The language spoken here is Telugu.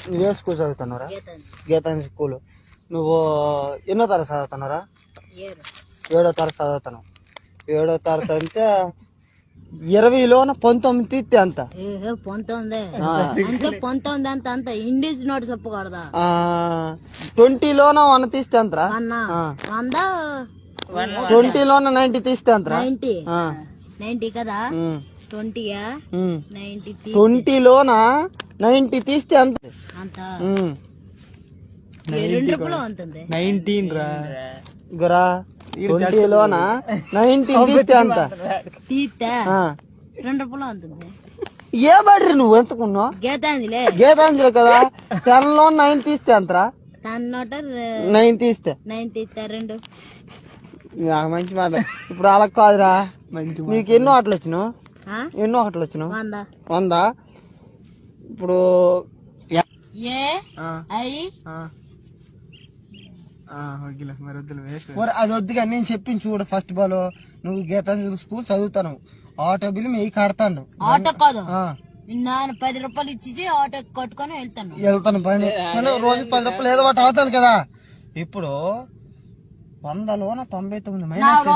నువ్వు ఏ స్కూల్ చదువుతున్నారా? గీతాంజలి స్కూల్. నువ్వు ఎన్నో తరగతి చదువుతున్నారా? 7వ తరగతి చదువుతున్నావు. 7వ తరగతి అంటే 20లోన 19 తీస్తే అంత 19 అంత ఇంగ్లీష్ నోట్ చెప్పకూడదా? 20లోన 100 తీస్తే అంతరా? 20లోన 90 తీస్తే అంతరా? 90 కదా? 20లోన 90 తీస్తే అంత 19 రా గురా. 20లోన 90 తీస్తే అంత ఉంటుంది. ఏ బడ్రి నువ్వు ఎంతకున్నావు? గీతాంజలి కదా. 10లో 9 తీస్తే అంతరా? 9 తీస్తే 2 మంచి మాట. ఇప్పుడు అలా కాదురా. నీకు ఎన్నో ఆటలు వచ్చినావు? ఎన్నో ఆటలు వచ్చినావు? 100. ఇప్పుడు అది వద్దుగా నేను చెప్పింది చూడు. ఫస్ట్ బాల్ నువ్వు గీతాంజలి స్కూల్ చదువుతాను. ఆటో బిల్లు మీ కడతాను. ఆటో కాదు, నేను 10 రూపాయలు ఇచ్చి ఆటో కొట్టుకొని వెళ్తాను పని. రోజు 10 రూపాయలు ఏదో ఒకటి అవుతుంది కదా. ఇప్పుడు 100లోన 99 నాకు